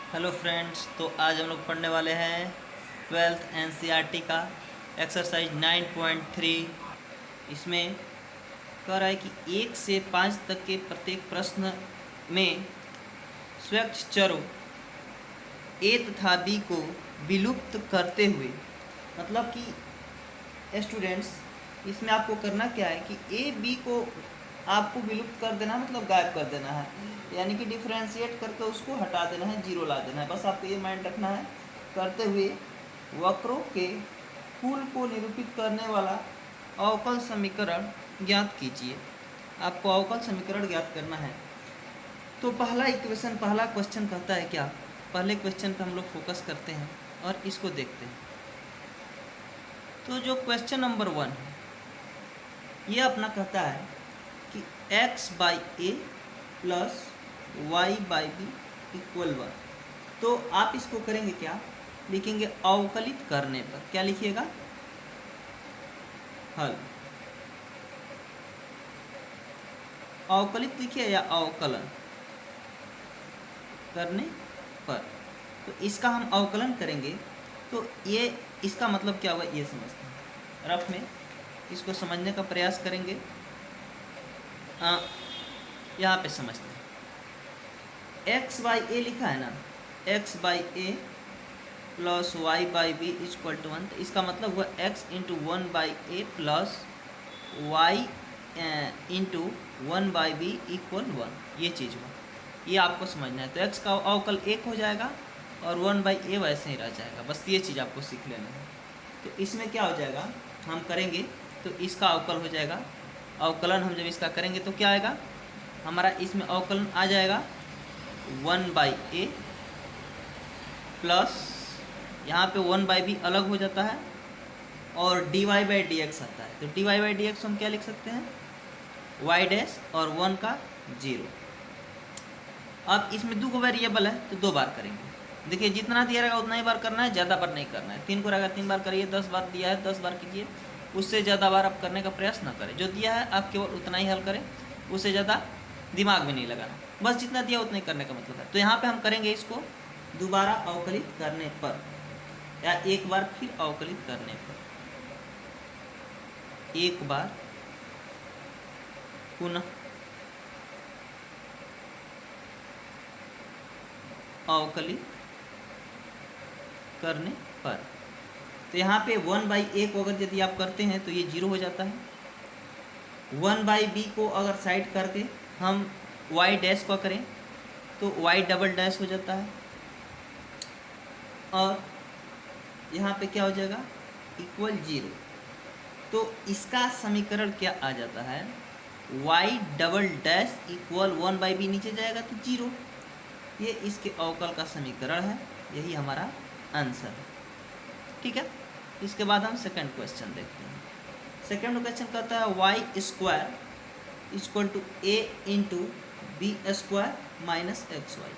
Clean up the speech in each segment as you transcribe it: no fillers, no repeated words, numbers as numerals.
Hello friends, तो आज हम लोग पढ़ने वाले हैं 12th एनसीईआरटी का एक्सरसाइज 9.3। इसमें कह रहा है कि 1 से 5 तक के प्रत्येक प्रश्न में स्वच्छ चरों ए तथा बी को विलुप्त करते हुए, मतलब कि स्टूडेंट्स इसमें आपको करना क्या है कि ए बी को आपको विलुप्त कर देना, मतलब गायब कर देना है, यानी कि डिफ्रेंशिएट करके उसको हटा देना है, जीरो ला देना है। बस आपको ये माइंड रखना है। करते हुए वक्रों के कुल को निरूपित करने वाला अवकल समीकरण ज्ञात कीजिए। आपको अवकल समीकरण ज्ञात करना है। तो पहला क्वेश्चन कहता है क्या, पहले क्वेश्चन पर हम लोग फोकस करते हैं और इसको देखते हैं। तो जो क्वेश्चन नंबर 1 है ये अपना कहता है कि x/a प्लस y/b इक्वल 1। तो आप इसको करेंगे क्या, लिखेंगे अवकलित करने पर। क्या लिखिएगा, हल। अवकलित लिखिए या अवकलन करने पर। तो इसका हम अवकलन करेंगे तो ये इसका मतलब क्या हुआ ये समझते हैं। रफ में इसको समझने का प्रयास करेंगे। यहाँ पे समझते हैं। x/a लिखा है ना, x/a plus y/b equal to 1। तो इसका मतलब हुआ x into 1/a plus y into 1/b equal 1। ये चीज़ हुआ, ये आपको समझना है। तो x का अवकल 1 हो जाएगा और 1/a वैसे ही रह जाएगा। बस ये चीज़ आपको सीख लेना है। तो इसमें क्या हो जाएगा, हम करेंगे तो इसका अवकल हो जाएगा। अवकलन हम जब इसका करेंगे तो क्या आएगा हमारा, इसमें अवकलन आ जाएगा 1/a प्लस यहाँ पे 1/b अलग हो जाता है और dy/dx आता है। तो dy/dx हम क्या लिख सकते हैं, y डैश और 1 का 0। अब इसमें 2 वेरिएबल है तो 2 बार करेंगे। देखिए जितना दिया रहेगा उतना ही बार करना है, ज़्यादा बार नहीं करना है। 3 को रहेगा 3 बार करिए, 10 बार दिया है 10 बार कीजिए, उससे ज़्यादा बार आप करने का प्रयास ना करें। जो दिया है आप केवल उतना ही हल करें, उससे ज़्यादा दिमाग भी नहीं लगाना। बस जितना दिया उतना ही करने का मतलब है। तो यहाँ पे हम करेंगे इसको दोबारा अवकलित करने पर, या एक बार फिर अवकलित करने पर, एक बार पुनः अवकलित करने पर। तो यहाँ पे 1/a को अगर यदि आप करते हैं तो ये 0 हो जाता है। 1/b को अगर साइड करके हम y डैश को करें तो y डबल डैश हो जाता है। और यहाँ पे क्या हो जाएगा, इक्वल 0। तो इसका समीकरण क्या आ जाता है, y double dash equal 1/b, नीचे जाएगा तो 0। ये इसके अवकल का समीकरण है, यही हमारा आंसर है। ठीक है, इसके बाद हम सेकंड क्वेश्चन देखते हैं। सेकंड क्वेश्चन कहता है y² equal to a into b² minus xy।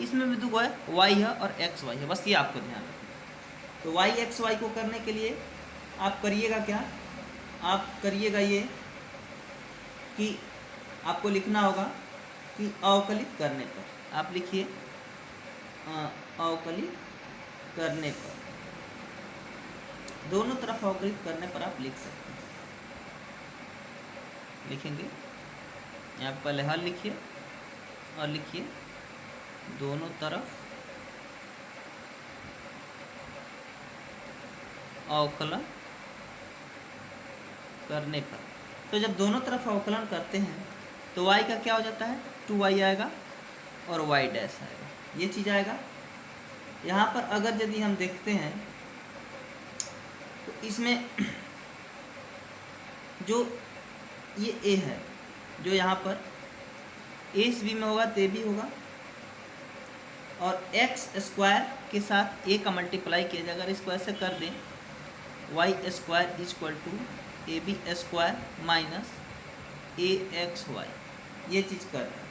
इसमें भी 2 है, y है और xy है, बस ये आपको ध्यान रखना। तो y xy को करने के लिए आप करिएगा क्या, आप करिएगा ये कि आपको लिखना होगा कि अवकलित करने पर। आप लिखिए अवकलित करने पर, दोनों तरफ अवकलित करने पर आप लिख सकते हैं। लिखेंगे यहाँ पहले हल लिखिए और लिखिए दोनों तरफ अवकलन करने पर। तो जब दोनों तरफ अवकलन करते हैं तो y का क्या हो जाता है, 2y आएगा और y डैश आएगा, ये चीज़ आएगा। यहाँ पर अगर यदि हम देखते हैं तो इसमें जो ये a है, जो यहाँ पर a इस b में होगा तो b होगा, और x² के साथ a का मल्टीप्लाई किया जाएगा। अगर इसको ऐसे कर दें y² equal to ab² minus axy, ये चीज़ कर दें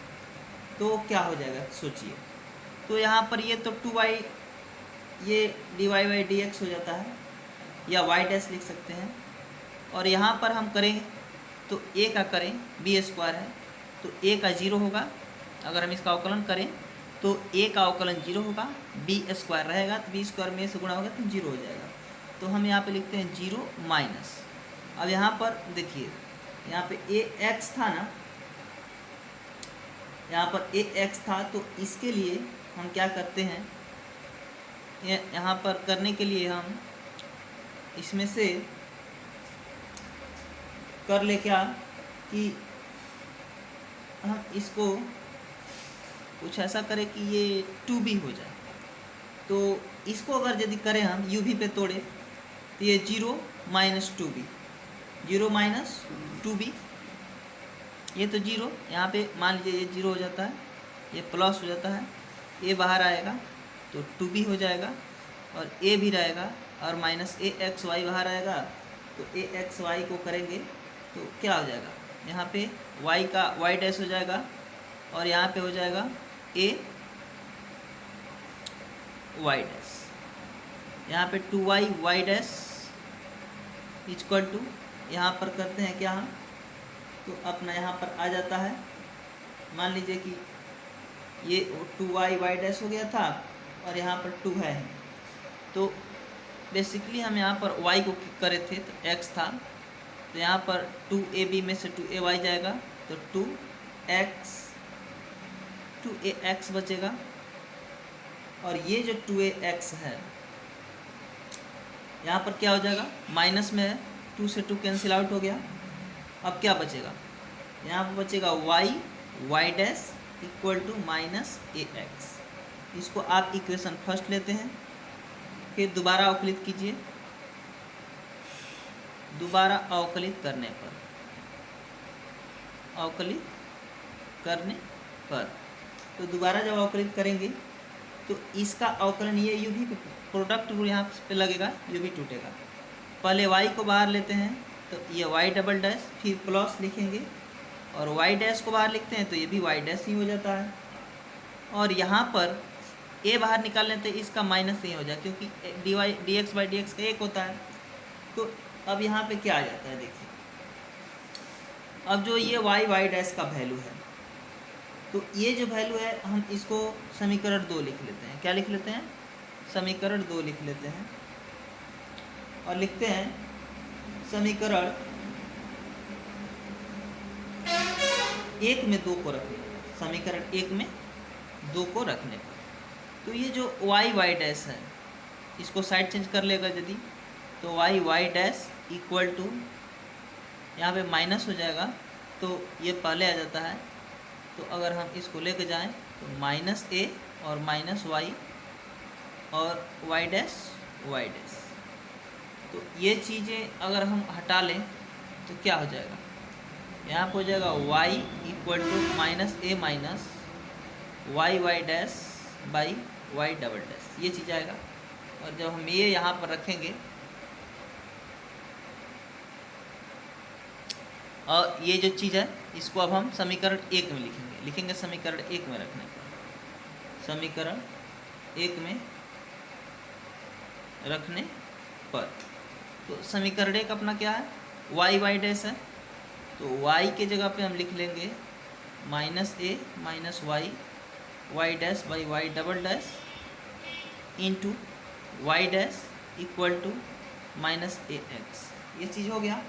तो क्या हो जाएगा सोचिए। तो यहाँ पर ये तो 2y, ये dy/dx हो जाता है, या y डैश लिख सकते हैं। और यहाँ पर हम करें तो a का करें b² है तो a का 0 होगा। अगर हम इसका अवकलन करें तो ए का अवकलन 0 होगा, बी स्क्वायर रहेगा तो बी स्क्वायर में से गुणा होगा तो 0 हो जाएगा। तो हम यहाँ पे लिखते हैं 0 माइनस, अब यहाँ पर देखिए यहाँ पे ए एक्स था ना, यहाँ पर ए एक्स था, तो इसके लिए हम क्या करते हैं, यहाँ पर करने के लिए हम इसमें से कर ले क्या कि हम इसको कुछ ऐसा करें कि ये 2b हो जाए। तो इसको अगर यदि करें हम u v पे तोड़े तो ये 0 माइनस 2b, 0 माइनस 2b, ये तो 0, यहाँ पे मान लीजिए ये 0 हो जाता है, ये प्लस हो जाता है, ये बाहर आएगा तो 2b हो जाएगा, और a भी रहेगा, और माइनस ए एक्स वाई बाहर आएगा तो ए एक्स वाई को करेंगे तो क्या हो जाएगा, यहाँ पे y का y डैश हो जाएगा, और यहाँ पे हो जाएगा a y डैश, यहाँ पे 2y y dash equal to, यहाँ पर करते हैं क्या हम, तो अपना यहाँ पर आ जाता है, मान लीजिए कि ये 2y y डैश हो गया था और यहाँ पर 2 है, तो बेसिकली हम यहाँ पर y को करे थे तो x था, तो यहाँ पर 2ab में से 2ay जाएगा तो 2ax बचेगा, और ये जो 2ax है यहाँ पर क्या हो जाएगा, माइनस में है, 2 से 2 कैंसिल आउट हो गया। अब क्या बचेगा, यहाँ पर बचेगा y dash equal to minus ax। इसको आप इक्वेशन फर्स्ट लेते हैं, फिर दोबारा अवकलित कीजिए, दोबारा अवकलित करने पर तो दोबारा जब अवकलित करेंगे तो इसका अवकलन ये u भी प्रोडक्ट यहाँ पे लगेगा, u भी टूटेगा। पहले y को बाहर लेते हैं तो ये y डबल डैश, फिर प्लस लिखेंगे, और y डैश को बाहर लिखते हैं तो ये भी y डैश ही हो जाता है, और यहाँ पर a बाहर निकाल लेते हैं, इसका माइनस नहीं हो जाए क्योंकि dx बाई dx का 1 होता है। तो अब यहाँ पे क्या आ जाता है, देखिए अब जो ये y डैश का वैल्यू है, तो ये जो वैल्यू है हम इसको समीकरण 2 लिख लेते हैं। क्या लिख लेते हैं, समीकरण 2 लिख लेते हैं, और लिखते हैं समीकरण 1 में 2 को रखने, समीकरण 1 में 2 को रखने पर तो ये जो y डैश है इसको साइड चेंज कर लेगा यदि, तो y डैश इक्वल टू, यहाँ पे माइनस हो जाएगा तो ये पहले आ जाता है, तो अगर हम इसको लेके जाएं तो माइनस a और माइनस y और y डैश, तो ये चीज़ें अगर हम हटा लें तो क्या हो जाएगा, यहाँ पर हो जाएगा y equal to minus a minus y dash by y double dash, ये चीज़ आएगा। और जब हम ये यहाँ पर रखेंगे और ये जो चीज़ है इसको अब हम समीकरण 1 में लिखेंगे समीकरण 1 में रखने पर, समीकरण 1 में रखने पर तो समीकरण 1 अपना क्या है, y डैश है, तो y के जगह पे हम लिख लेंगे minus a minus y dash by y double dash into y dash equal to minus ax, ये चीज़ हो गया।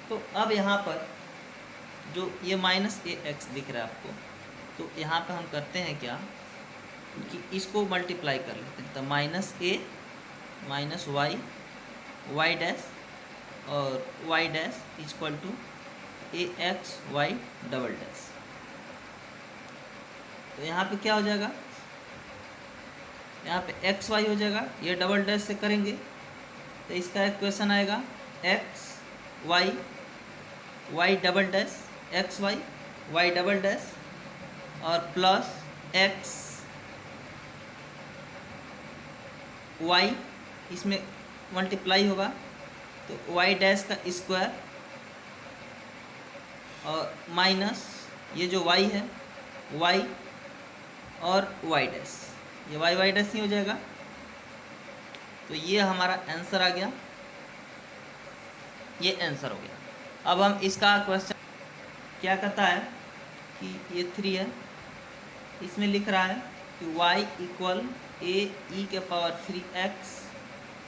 तो अब यहाँ पर जो ये माइनस ax दिख रहा है आपको, तो यहाँ पे हम करते हैं क्या कि इसको मल्टीप्लाई कर लेते हैं, तो minus a minus y dash और y dash equal to ax y double dash, तो यहाँ पे क्या हो जाएगा, यहाँ पे एक्स वाई हो जाएगा, ये डबल डैश से करेंगे तो इसका इक्वेशन आएगा x y double dash x y double dash और प्लस एक्स वाई, इसमें मल्टीप्लाई होगा तो वाई डैश का स्क्वायर और माइनस ये जो वाई है वाई और वाई डैश, ये वाई डैश नहीं हो जाएगा। तो ये हमारा आंसर आ गया, ये आंसर हो गया। अब हम इसका क्वेश्चन क्या कहता है कि ये 3 है, इसमें लिख रहा है कि y इक्वल ए ई के power 3x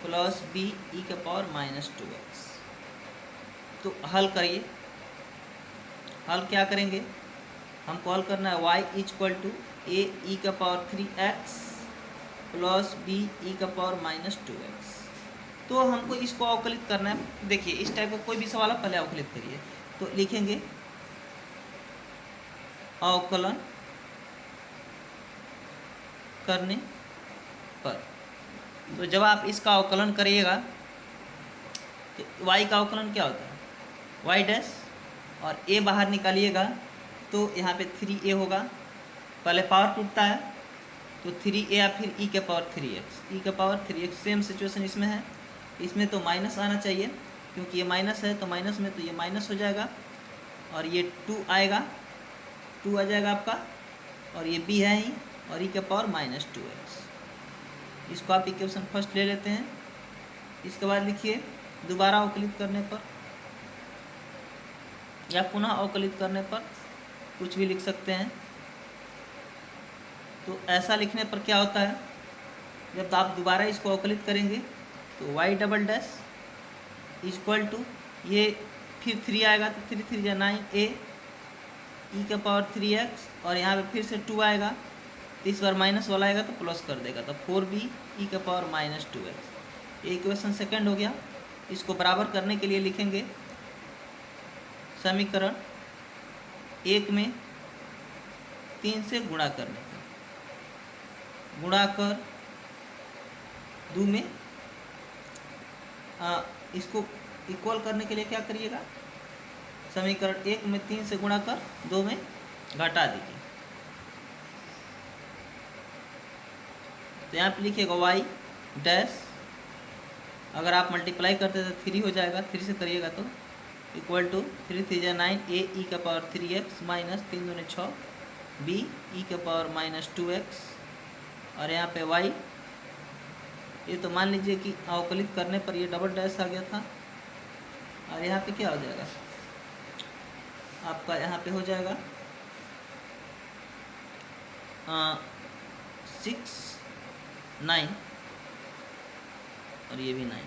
plus B E के पावर -2x। तो हल करिए। हल क्या करेंगे, हमको हल करना है y इक्वल टू ए ई के power 3x plus B E का पावर -2x। तो हमको इसको अवकलित करना है। देखिए इस टाइप का कोई भी सवाल है, पहले अवकलित करिए। तो लिखेंगे अवकलन करने पर। तो जब आप इसका अवकलन करिएगा तो y का अवकलन क्या होता है, y डैश, और a बाहर निकालिएगा तो यहाँ पे 3a होगा। पहले पावर टूटता है तो 3a या फिर e के पावर 3x, e के पावर 3x। सेम सिचुएशन इसमें है, इसमें तो माइनस आना चाहिए क्योंकि ये माइनस है, तो माइनस में तो ये माइनस हो जाएगा और ये 2 आएगा, 2 आ जाएगा आपका, और ये b है ही, और e के पावर -2x। इसको आप इक्वेशन फर्स्ट ले लेते हैं। इसके बाद लिखिए दोबारा अवकलित करने पर या पुनः अवकलित करने पर, कुछ भी लिख सकते हैं। तो ऐसा लिखने पर क्या होता है, जब आप दोबारा इसको अवकलित करेंगे तो y double dash equal to ये फिर 3 आएगा तो 3 3 9a ई के पावर 3x, और यहाँ पे फिर से 2 आएगा तो इस बार माइनस वाला आएगा तो प्लस कर देगा, तो 4b ई के पावर -2x। ये इक्वेशन सेकंड हो गया। इसको बराबर करने के लिए लिखेंगे समीकरण 1 में 3 से गुणा करने का, गुणा कर 2 में इसको इक्वल करने के लिए क्या करिएगा, समीकरण 1 में 3 से गुणा कर 2 में घटा दीजिए। तो यहाँ पे लिखिएगा y डैश, अगर आप मल्टीप्लाई करते तो 3 हो जाएगा, 3 से करिएगा तो इक्वल टू 3 3 9 a ई का पावर 3x माइनस 3 दूनी 6 b ई का पावर -2x, और यहाँ पे y, ये तो मान लीजिए कि अवकलित करने पर ये डबल डैश आ गया था, और यहाँ पे क्या हो जाएगा आपका, यहाँ पे हो जाएगा 6 9, और ये भी 9।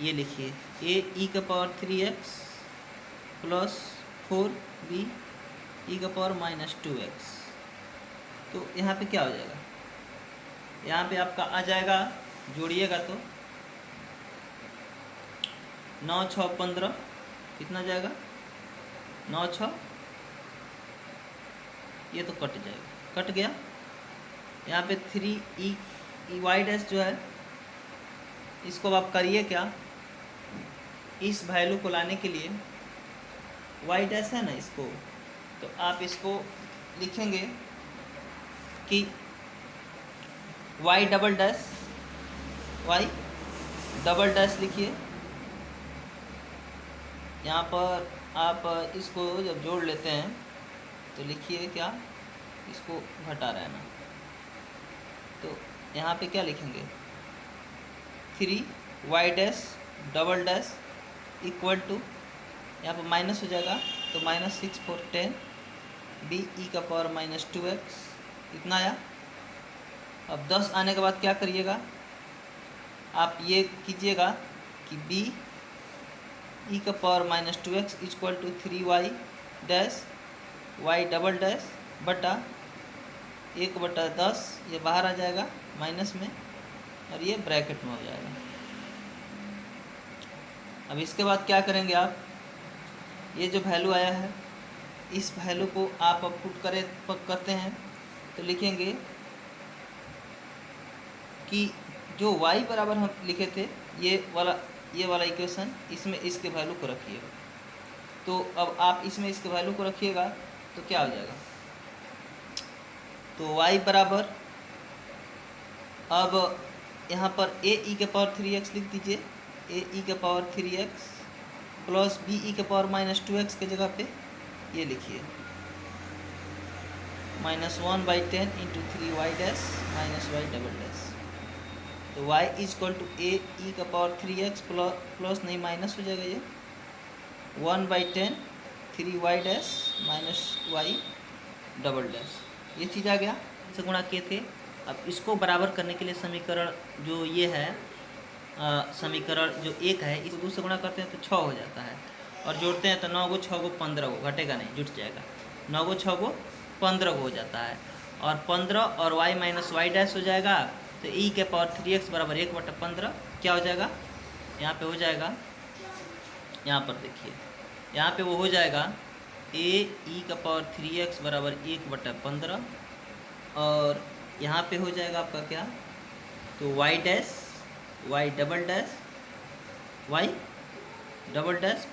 ये लिखिए a ई का पावर 3x प्लस 4b ई का पावर -2x। तो यहाँ पे क्या हो जाएगा, यहाँ पे आपका आ जाएगा, जोड़िएगा तो 9 6 15, कितना जाएगा 9 6, ये तो कट जाएगा, कट गया। यहाँ पे 3 y डैश जो है, इसको आप करिए क्या, इस वैल्यू को लाने के लिए y डैश है ना, इसको तो आप इसको लिखेंगे कि y double dash, y double dash लिखिए। यहाँ पर आप इसको जब जोड़ लेते हैं तो लिखिए क्या, इसको घटा रहा है ना, तो यहाँ पे क्या लिखेंगे 3 y dash double dash equal to, यहाँ पर माइनस हो जाएगा तो -6 4 10 b ई का पावर -2x, इतना आया। अब 10 आने के बाद क्या करिएगा, आप ये कीजिएगा कि b ई का power -2x equal to 3y dash y double dash बटा 1/10, ये बाहर आ जाएगा माइनस में, और ये ब्रैकेट में हो जाएगा। अब इसके बाद क्या करेंगे आप, ये जो वैल्यू आया है इस वैल्यू को आप अब पुट करते हैं तो लिखेंगे कि जो y बराबर हम लिखे थे, ये वाला इक्वेशन, इसमें इसके वैल्यू को रखिएगा। तो अब आप इसमें इसके वैल्यू को रखिएगा तो क्या हो जाएगा, तो y बराबर, अब यहाँ पर a ई के पावर 3x लिख दीजिए, a ई के पावर 3x प्लस b ई के पावर -2x के जगह पे ये लिखिए -1/10 into 3y dash -y double dash. तो y इक्वल टू a ई का पावर 3x प्लस नहीं माइनस हो जाएगा, ये 1/10 3y dash -y double dash, ये चीज़ आ गया। से गुणा किए थे। अब इसको बराबर करने के लिए समीकरण जो ये है समीकरण जो 1 है इसको 2 से गुणा करते हैं तो 6 हो जाता है, और जोड़ते हैं तो 9 गो 6 गो 15 गो, घटेगा नहीं, जुट जाएगा। 9 गो 6 गो 15 गो हो जाता है, और 15 और y माइनस वाई डैश हो जाएगा। तो e के पावर 3x बराबर 1/15 क्या हो जाएगा, यहाँ पे हो जाएगा, यहाँ पर देखिए यहाँ पे वो हो जाएगा e का पावर 3x बराबर 1/15, और यहाँ पे हो जाएगा आपका क्या, तो y dash y double dash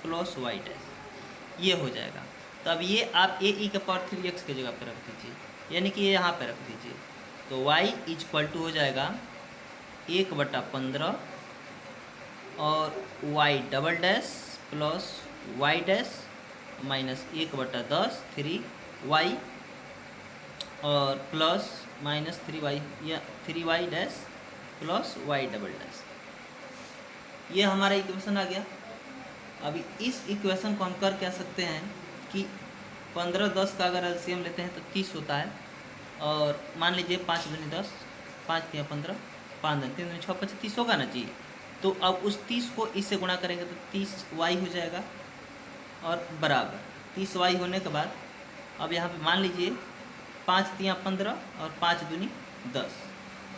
plus y dash ये हो जाएगा। तो अब ये आप e का पावर 3x की जगह पे रख दीजिए, यानी कि ये यहाँ पे रख दीजिए, तो y इक्वल टू हो जाएगा 1/15 और y double dash plus y dash minus 1/10 3y और प्लस माइनस 3y या 3y dash plus y double dash, ये हमारा इक्वेशन आ गया। अभी इस इक्वेशन को हम कर क्या सकते हैं कि 15-10 का अगर एलसीएम लेते हैं तो 30 होता है, और मान लीजिए 5 दूनी 10, 5 तिया 15, 5 दूनी 3 दूनी 6 25 30 होगा ना जी। तो अब उस 30 को इससे गुणा करेंगे तो 30y हो जाएगा, और बराबर 30y होने के बाद अब यहाँ पे मान लीजिए 5 तिया 15 और 5 दूनी 10,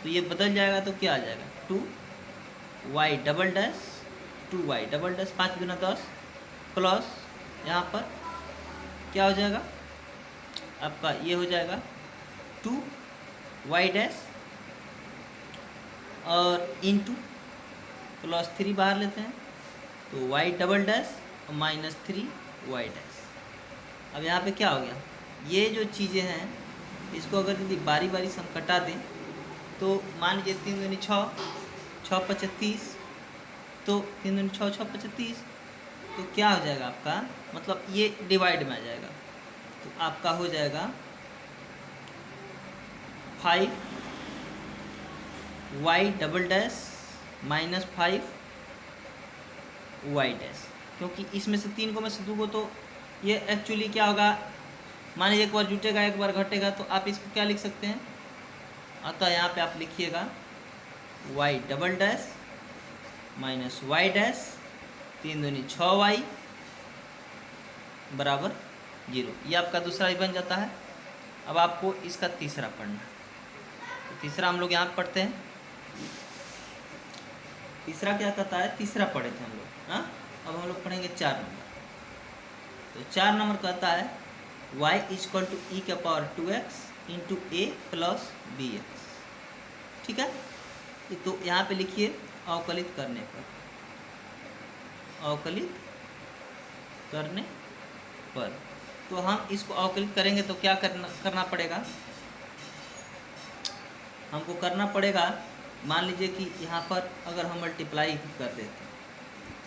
तो ये बदल जाएगा तो क्या आ जाएगा 2y double dash 2y double dash 5 दूना 10 प्लस यहाँ पर क्या हो जाएगा आपका, ये हो जाएगा 2y डैश और इंटू प्लस 3 बाहर लेते हैं तो y डबल डैश और माइनस 3y डैश। अब यहाँ पे क्या हो गया, ये जो चीज़ें हैं इसको अगर यदि बारी बारी से हम कटा दें तो मान लीजिए 3 दूनी 6, 6 5 30, तो 3 दूनी 6, 6 5 30, तो क्या हो जाएगा आपका, मतलब ये डिवाइड में आ जाएगा, तो आपका हो जाएगा 5y double dash minus 5y dash, क्योंकि इसमें से 3 को में से 2 को, तो ये एक्चुअली क्या होगा, मान लीजिए एक बार जुटेगा एक बार घटेगा, तो आप इसको क्या लिख सकते हैं, अतः यहाँ पे आप लिखिएगा y double dash minus y dash 3 दूनी 6y बराबर 0, ये आपका दूसरा ही बन जाता है। अब आपको इसका तीसरा पढ़ना है, तो तीसरा हम लोग यहाँ पढ़ते हैं। तीसरा क्या कहता है, तीसरा पढ़े थे हम लोग, हाँ अब हम लोग पढ़ेंगे 4 नंबर। तो 4 नंबर कहता है y इक्वल टू e का power 2x into a plus bx, ठीक है। तो यहाँ पे लिखिए अवकलित करने पर, अवकलित करने पर, तो हम इसको अवकलित करेंगे तो क्या करना पड़ेगा, हमको करना पड़ेगा, मान लीजिए कि यहाँ पर अगर हम मल्टीप्लाई कर देते हैं,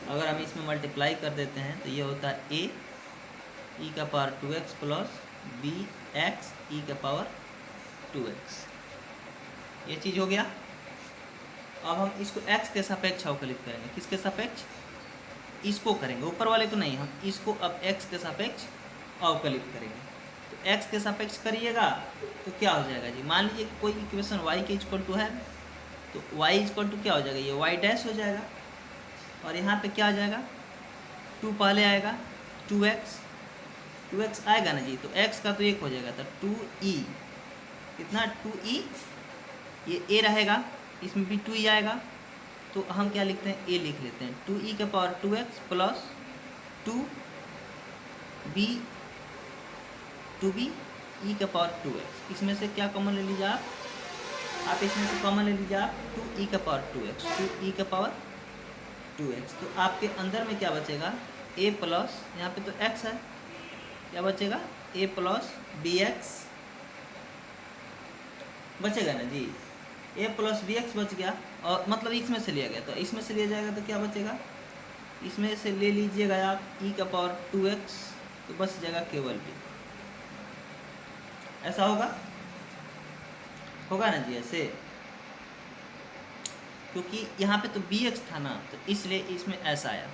अगर हम इसमें मल्टीप्लाई कर देते हैं तो ये होता है a e का power 2x plus bx e का पावर 2x, ये चीज़ हो गया। अब हम इसको x के सापेक्ष अवकलित करेंगे, किसके सापेक्ष, इसको करेंगे, ऊपर वाले को नहीं, हम इसको अब x के सापेक्ष अवकलित करेंगे। तो x के सापेक्ष करिएगा तो क्या हो जाएगा जी, मान लीजिए कोई इक्वेशन y के इक्वल टू है, तो y इक्वल टू क्या हो जाएगा, ये y डैश हो जाएगा, और यहाँ पे क्या आ जाएगा 2 पहले आएगा 2x आएगा ना जी, तो x का तो 1 हो जाएगा, तो 2e कितना 2e, ये a रहेगा, इसमें भी 2e आएगा, तो हम क्या लिखते हैं a लिख लेते हैं, 2e का power 2x plus 2b e का पावर 2x, इसमें से क्या कॉमन ले लीजिए आप इसमें से कॉमन ले लीजिए आप 2e का पावर 2x, 2e का पावर 2x, तो आपके अंदर में क्या बचेगा a प्लस, यहाँ पे तो x है, क्या बचेगा a प्लस bx बचेगा ना जी, a प्लस bx बच गया, और मतलब इसमें से लिया गया, तो इसमें से लिया जाएगा तो क्या बचेगा, इसमें से ले लीजिएगा आप e का पावर 2x, तो बच जाएगा केवल b, ऐसा होगा ना जी, ऐसे, क्योंकि यहाँ पे तो bx था ना, तो इसलिए इसमें ऐसा आया।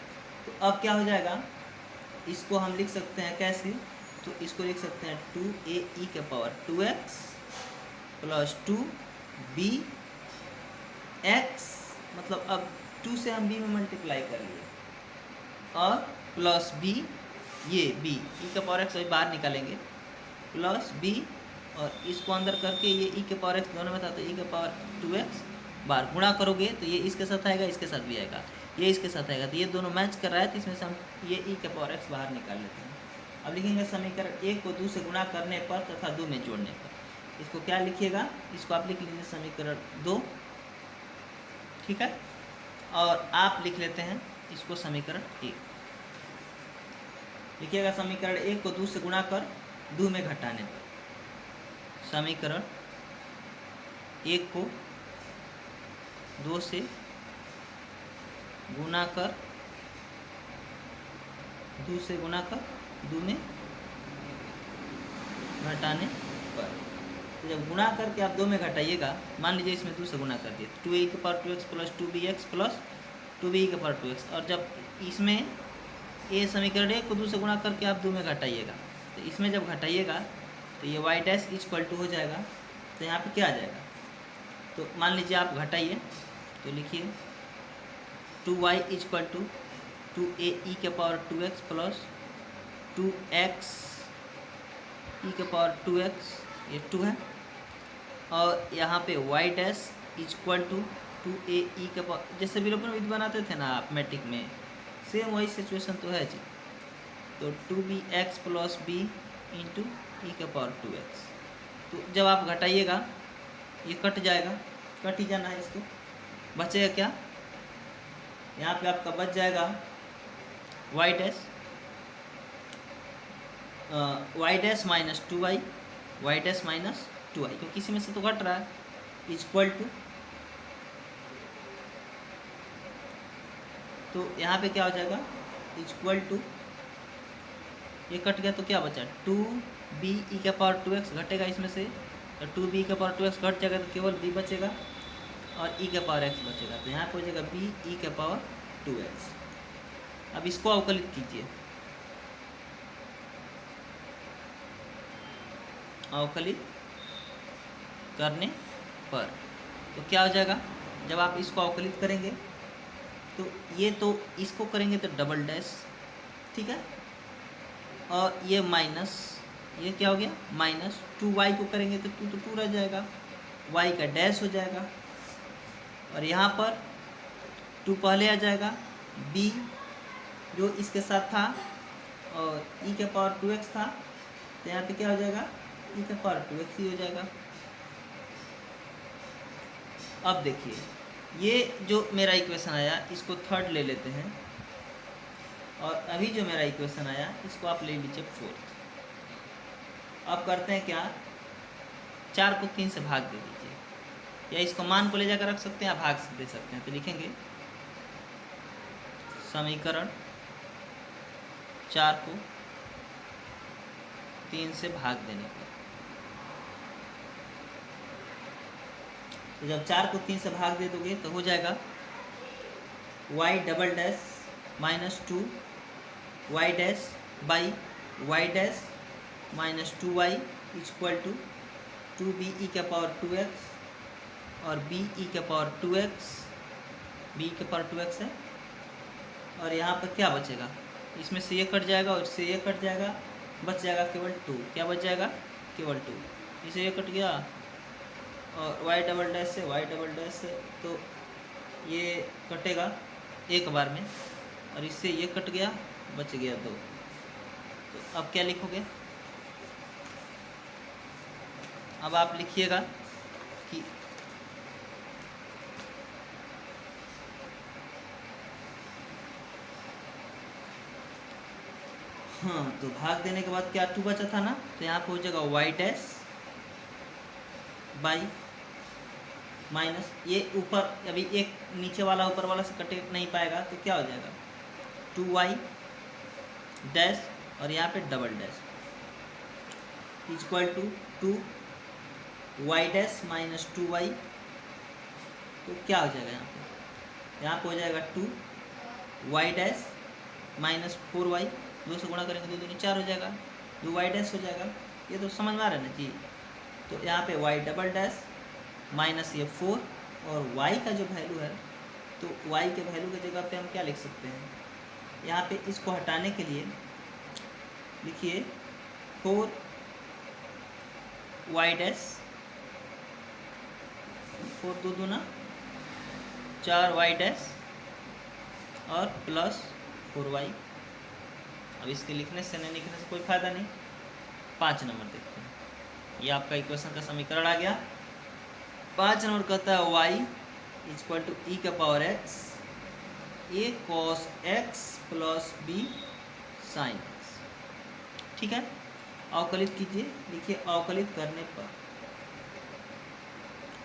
तो अब क्या हो जाएगा, इसको हम लिख सकते हैं कैसे, तो इसको लिख सकते हैं 2a e का power 2x plus 2b x, मतलब अब 2 से हम b में मल्टीप्लाई कर लिए, और प्लस b, ये b e का पावर x अभी बाहर निकालेंगे, प्लस b, और इसको अंदर करके ये e के पावर x दोनों में था तो e के पावर 2x बाहर गुणा करोगे तो ये इसके साथ आएगा, इसके साथ भी आएगा, ये इसके साथ आएगा, तो ये दोनों मैच कर रहा है, तो इसमें से हम ये e के पावर x बाहर निकाल लेते हैं। अब लिखेंगे समीकरण 1 को 2 से गुणा करने पर तथा 2 में जोड़ने पर। इसको क्या लिखिएगा, इसको आप लिख लीजिए समीकरण 2, ठीक है, और आप लिख लेते हैं इसको समीकरण 1। लिखिएगा समीकरण 1 को 2 से गुणा कर 2 में घटाने पर, समीकरण 1 को 2 से गुणा कर 2 में घटाने पर। तो जब गुणा करके आप 2 में घटाइएगा, मान लीजिए इसमें 2 से गुणा कर दिए, 2a के power 2x plus 2bx plus 2b के पावर 2x, और जब इसमें ये समीकरण 1 को 2 से गुणा करके आप 2 में घटाइएगा, तो इसमें जब घटाइएगा तो ये y डैश इक्वल टू हो जाएगा, तो यहाँ पे क्या आ जाएगा, तो मान लीजिए आप घटाइए, तो लिखिए 2y equal to 2a e के power 2x plus 2x e के पावर 2x, ये 2 है, और यहाँ पे y dash equal to 2a e के पावर, जैसे विलोपन विधि बनाते थे ना आप मैट्रिक में, सेम वही सिचुएशन तो है जी। तो 2bx प्लस b इंटू ई के पावर 2x, तो जब आप घटाइएगा ये कट जाएगा, कट ही जाना है, इसको बचेगा क्या, यहाँ पे आपका बच जाएगा y dash minus 2y, y dash minus 2y, क्योंकि किसी में से तो घट रहा है, इक्वल टू, तो यहाँ पे क्या हो जाएगा, इक्वल टू, ये कट गया तो क्या बचा, 2b e के पावर 2x घटेगा इसमें से, तो 2b के पावर 2x घट जाएगा तो केवल b बचेगा और e के पावर x बचेगा, तो यहाँ पे हो जाएगा b e के पावर 2x। अब इसको अवकलित कीजिए, अवकलित करने पर तो क्या हो जाएगा, जब आप इसको अवकलित करेंगे तो ये, तो इसको करेंगे तो डबल डैश, ठीक है, और ये माइनस, ये क्या हो गया माइनस 2y को करेंगे तो 2 तो 2 रह जाएगा, y का डैश हो जाएगा, और यहाँ पर 2 पहले आ जाएगा, b जो इसके साथ था और e के पावर 2x था, तो यहाँ पे क्या हो जाएगा, e के पावर 2x ही हो जाएगा। अब देखिए ये जो मेरा इक्वेशन आया इसको थर्ड ले लेते हैं, और अभी जो मेरा इक्वेशन आया इसको आप ले लीजिए फोर्थ। अब करते हैं क्या, 4 को 3 से भाग दे दीजिए, या इसको मान को ले जाकर रख सकते हैं या भाग से दे सकते हैं। तो लिखेंगे समीकरण 4 को 3 से भाग देने पर, तो जब 4 को 3 से भाग दे दोगे तो हो जाएगा y double dash minus 2 y dash by y dash minus 2y equal to 2b e के पावर 2x और b e के पावर 2x, b के पावर 2x है, और यहाँ पर क्या बचेगा, इसमें से ये कट जाएगा और इससे ये कट जाएगा, बच जाएगा केवल 2, क्या बच जाएगा केवल 2, इसे ये कट गया और y डबल डैश से y डबल डैश से, तो ये कटेगा एक बार में, और इससे ये कट गया, बच गया 2। तो अब क्या लिखोगे, अब आप लिखिएगा कि हाँ, तो भाग देने के बाद क्या 2 बचा था ना, तो यहाँ पे हो जाएगा y डैश बाई माइनस, ये ऊपर अभी एक नीचे वाला ऊपर वाला से कटे नहीं पाएगा, तो क्या हो जाएगा 2y डैश और यहाँ पे double dash equal to 2y dash minus 2y, तो क्या हो जाएगा यहाँ पे हो जाएगा 2y डैश माइनस 4y, 2 से गुणा करेंगे 2 दूनी 4 हो जाएगा, 2y डैश हो जाएगा। ये तो समझ में आ रहा है ना जी। तो यहाँ पे y डबल डैश माइनस ये 4 और y का जो वैल्यू है, तो y के वैल्यू की जगह पे हम क्या लिख सकते हैं, यहाँ पे इसको हटाने के लिए लिखिए 4y डैश, 4 दो दूना 4y डैश और प्लस 4y। अब इसके लिखने से नहीं, लिखने से कोई फायदा नहीं। 5 नंबर देखते हैं, ये आपका इक्वेशन का समीकरण आ गया। 5 नंबर कहता है y इक्वल टू ई का power x a cos x plus b sine x। ठीक है, अवकलित कीजिए, लिखिए अवकलित करने पर,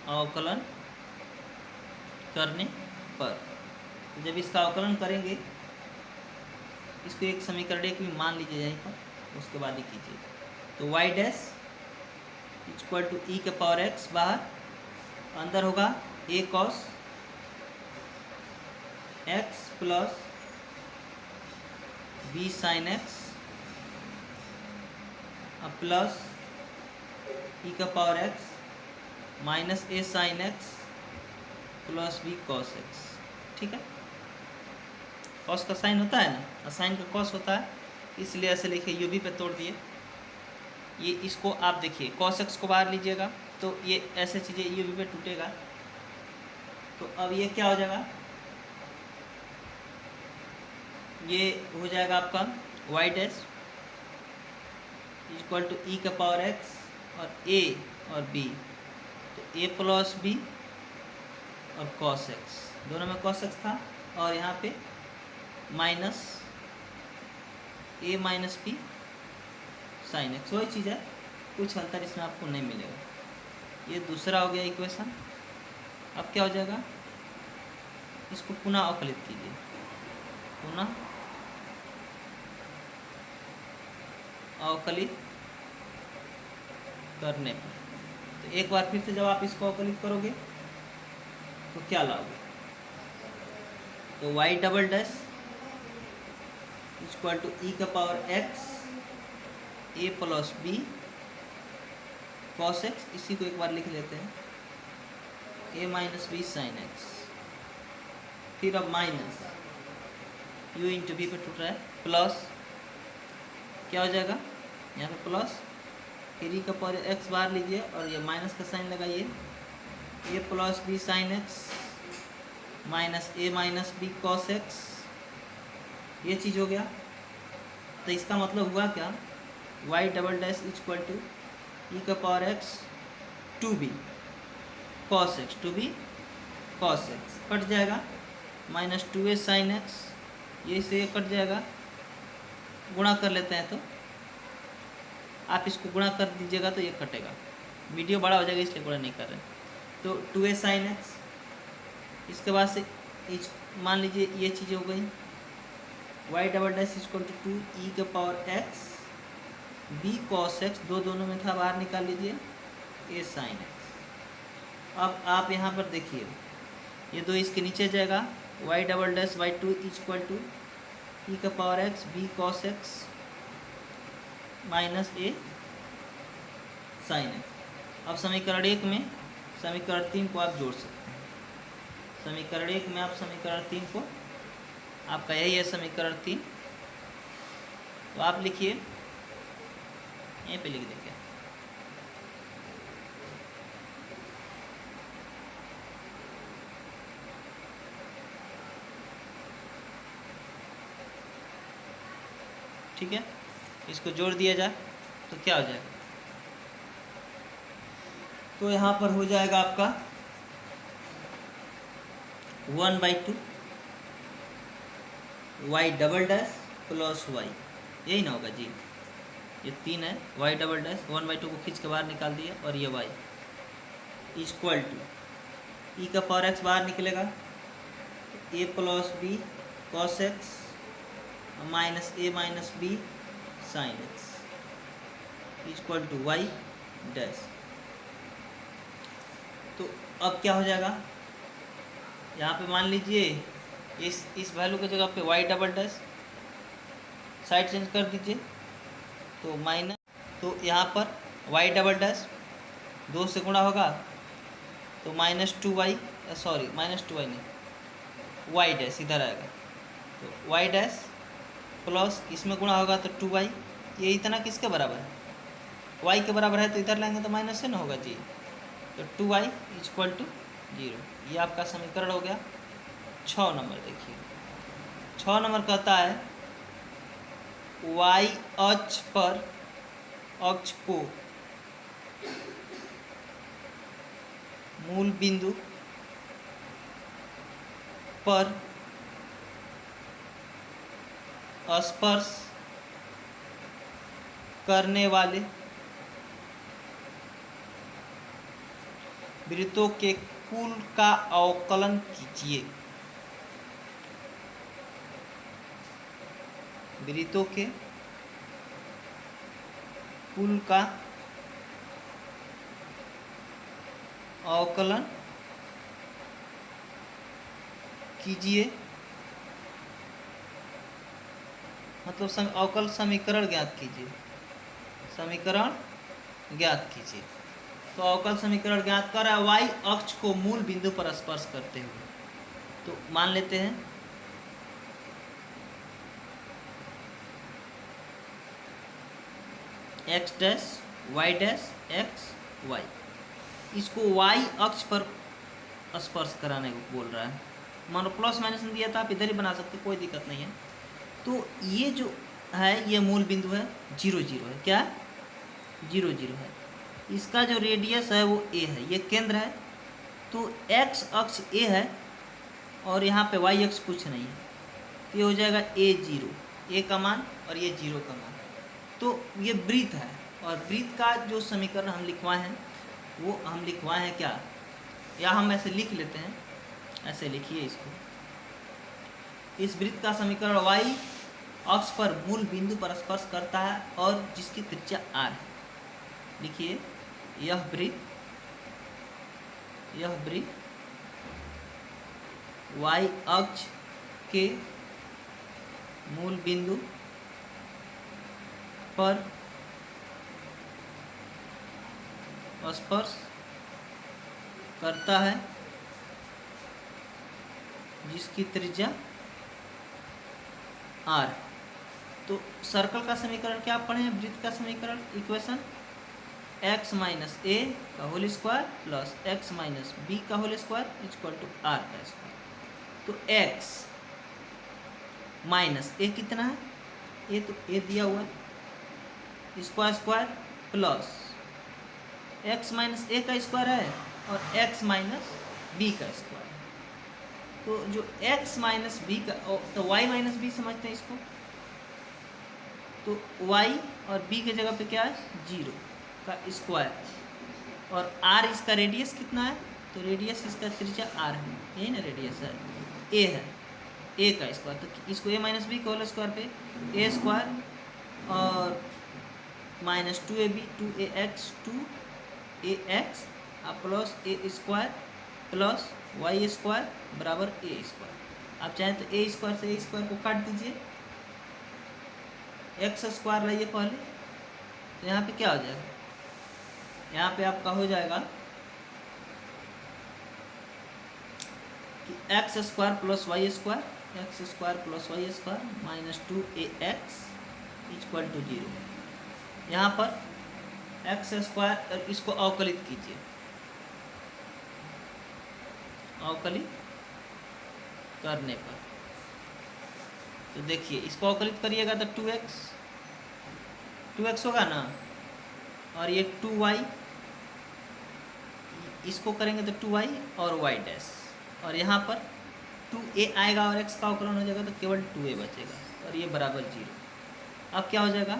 अवकलन करने पर, जब इसका अवकलन करेंगे, इसको एक समीकरण एक भी मान लीजिए यहीं पर, उसके बाद ही कीजिए। तो y dash equal to e के पावर x, बाहर अंदर होगा a cos x plus b sine x plus e का power x minus a sine x plus b cos x। ठीक है, कॉस का साइन होता है ना, और साइन का कॉस होता है, इसलिए ऐसे लिखे, यू भी पे तोड़ दिए। ये इसको आप देखिए, cos x को बाहर लीजिएगा तो ये ऐसे चीज़ें यू भी पे टूटेगा। तो अब ये क्या हो जाएगा, ये हो जाएगा आपका y dash equal to e का पावर x और a और b, तो a प्लस b और cos x, दोनों में cos x था, और यहाँ पे minus a minus b sine x, वही चीज़ है, कुछ अंतर इसमें आपको नहीं मिलेगा। ये दूसरा हो गया इक्वेशन। अब क्या हो जाएगा, इसको पुनः अवकलित कीजिए, पुनः अवकलित करने पर, तो एक बार फिर से जब आप इसको अवकलित करोगे तो क्या लाओगे, तो y double dash equal to e का power x a plus b cos x, इसी को एक बार लिख लेते हैं, a minus b sine x, फिर अब माइनस u इंटू बी पे टूट रहा है, प्लस क्या हो जाएगा यहाँ पे प्लस, फिर ई का पावर x बाहर लीजिए और ये माइनस का साइन लगाइए, a plus b sine x minus a minus b cos x, ये चीज़ हो गया। तो इसका मतलब हुआ क्या, y double dash equal to e का power x two B cos x, two B cos x cut जाएगा, माइनस 2a साइन x, ये से ये कट जाएगा, गुणा कर लेते हैं, तो आप इसको गुणा कर दीजिएगा तो ये कटेगा, वीडियो बड़ा हो जाएगा इसलिए गुणा नहीं कर रहे। तो 2a साइन x, इसके बाद से मान लीजिए ये चीज़ हो गई, y double dash equal to 2 e के power x b cos x, दोनों में था, बाहर निकाल लीजिए a साइन x। अब आप यहाँ पर देखिए, ये दो इसके नीचे जाएगा, y double dash by 2 equal to e का power x b cos x minus a sine x। अब समीकरण 1 में समीकरण 3 को आप जोड़ सकते हैं, समीकरण 1 में आप समीकरण 3 को, आपका यही है समीकरण 3, तो आप लिखिए, यहीं पे लिख देंगे, ठीक है, इसको जोड़ दिया जाए तो क्या हो जाएगा, तो यहाँ पर हो जाएगा आपका 1/2 y double dash plus y, यही ना होगा जी, ये 3 है, y डबल डैश 1/2 को खींच के बाहर निकाल दिया, और ये y इक्वल टू ई का पावर x बाहर निकलेगा, a plus b cos x minus a minus b sine x equal to y dash. तो अब क्या हो जाएगा, यहाँ पे मान लीजिए इस वैल्यू की जगह पे y double dash side change कर दीजिए, तो माइनस, तो यहाँ पर y डबल डैश 2 से गुणा होगा तो -2y, सॉरी -2y नहीं, वाई डैश इधर आएगा, तो वाई डैश प्लस इसमें गुणा होगा तो 2y, ये इतना किसके बराबर है, y के बराबर है, तो इधर लेंगे तो माइनस से ना होगा जी, तो 2y इक्वल टू 0। ये आपका समीकरण हो गया 6 नंबर। देखिए 6 नंबर कहता है y अक्ष पर अक्ष को मूल बिंदु पर स्पर्श करने वाले वृत्तों के कुल का अवकलन कीजिए। वृत्तों के कुल का अवकलन कीजिए, मतलब अवकल समीकरण ज्ञात कीजिए, समीकरण ज्ञात कीजिए। तो अवकल समीकरण ज्ञात कर रहा है वाई अक्ष को मूल बिंदु पर स्पर्श करते हुए। तो मान लेते हैं x dash y dash x y, इसको वाई अक्ष पर स्पर्श कराने को बोल रहा है। मानो प्लस माइनस में दिया था, आप इधर ही बना सकते, कोई दिक्कत नहीं है। तो ये जो है ये मूल बिंदु है, 0 0 है, क्या 0 0 है। इसका जो रेडियस है वो a है, ये केंद्र है, तो x अक्ष a है और यहाँ पे y अक्ष कुछ नहीं है, तो ये हो जाएगा a0, a का मान और ये 0 का मान। तो ये वृत्त है, और वृत्त का जो समीकरण हम लिखवाए हैं वो हम लिखवाए हैं क्या, या हम ऐसे लिख लेते हैं, ऐसे लिखिए इसको। इस वृत्त का समीकरण y अक्ष पर मूल बिंदु पर स्पर्श करता है और जिसकी त्रिज्या r है। लिखिए यह वृत्त y अक्ष के मूल बिंदु पर स्पर्श करता है जिसकी त्रिज्या r। तो सर्कल का समीकरण क्या पढ़े हैं, वृत्त का समीकरण, इक्वेशन x माइनस a का whole square plus x minus b का whole square equal to r का स्क्वायर। तो x माइनस a कितना है, a तो a दिया हुआ है, इसका square plus x minus a का स्क्वायर है और x माइनस b का स्क्वायर। तो जो x माइनस b का, तो y माइनस b समझते हैं इसको, तो y और b के जगह पे क्या है 0 का स्क्वायर, और r इसका रेडियस कितना है, तो रेडियस इसका त्रिज्या r है, यही ना रेडियस है, a है, a का स्क्वायर, तो इसको a माइनस बी के होल स्क्वायर पे a स्क्वायर और minus 2ab 2ax 2ax plus a square plus y square बराबर a स्क्वायर। आप चाहें तो a स्क्वायर से a स्क्वायर को काट दीजिए, x स्क्वायर लाइए पहले, तो यहाँ पे क्या हो जाएगा, यहाँ पे आपका हो जाएगा कि x square plus y square, x square plus y square minus 2ax equal to 0। यहाँ पर एक्स स्क्वायर, इसको अवकलित कीजिए, अवकलित करने पर तो देखिए इसको अवकलित करिएगा तो 2x होगा ना, और ये 2y, इसको करेंगे तो 2y और y डैश, और यहाँ पर 2a आएगा और x का अवकलन हो जाएगा तो केवल 2a बचेगा और ये बराबर 0। अब क्या हो जाएगा,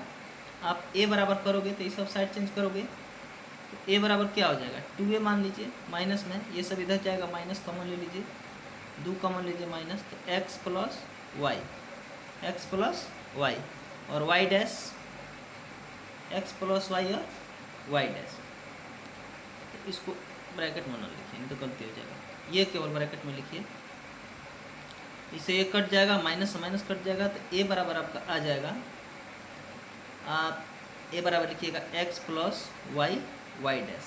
आप a बराबर करोगे तो ये सब साइड चेंज करोगे तो a बराबर क्या हो जाएगा 2a मान लीजिए, माइनस में ये सब इधर जाएगा, माइनस कॉमन ले लीजिए, 2 कॉमन लीजिए माइनस, तो x प्लस y और y dash, x plus y और y डैश, तो इसको ब्रैकेट में ना लिखिए नहीं तो गलती हो जाएगा, ये केवल ब्रैकेट में लिखिए, इसे ये कट जाएगा, माइनस से माइनस कट जाएगा, तो a बराबर आपका आ जाएगा, आप a बराबर लिखिएगा x प्लस y डैश,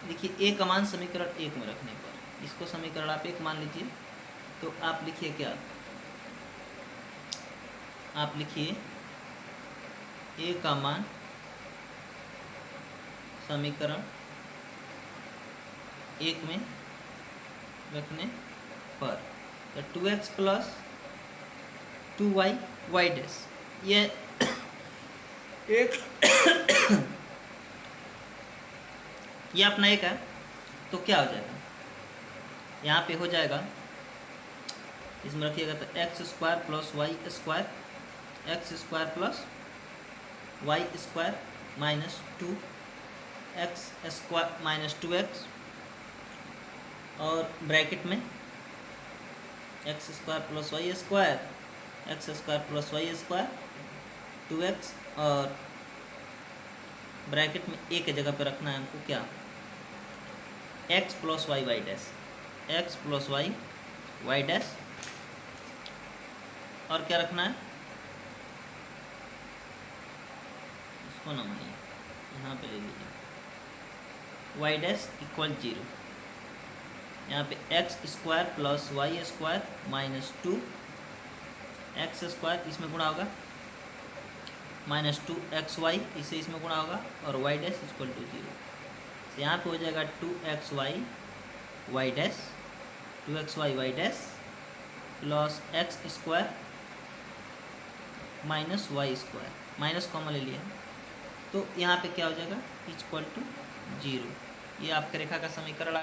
देखिए ए का मान समीकरण 1 में रखने पर, इसको समीकरण आप 1 मान लीजिए, तो आप लिखिए क्या, आप लिखिए ए का मान समीकरण 1 में रखने पर, तो 2x plus 2y Y dash, ये एक ये अपना एक है, तो क्या हो जाएगा, यहाँ पे हो जाएगा, इसमें रखिएगा तो x square plus y square, x square plus y square minus 2 x square minus 2x, और ब्रैकेट में x square plus y square, x square plus y square 2x, और ब्रैकेट में ए के जगह पे रखना है हमको क्या, x plus y y dash, x plus y y dash, और क्या रखना है, इसको ना मानिए, यहाँ पे ले लीजिए वाई डैश इक्वल 0, यहाँ पे x square plus y square minus 2 x square, इसमें गुणा होगा माइनस 2 एक्स वाई, इसे इसमें गुणा होगा, और वाई डैश इक्वल टू 0, तो यहाँ पे हो जाएगा 2x y y dash, 2x y y dash plus x square minus y square, minus common ले लिया, तो यहाँ पे क्या हो जाएगा इक्वल टू 0, ये आपके रेखा का समीकरण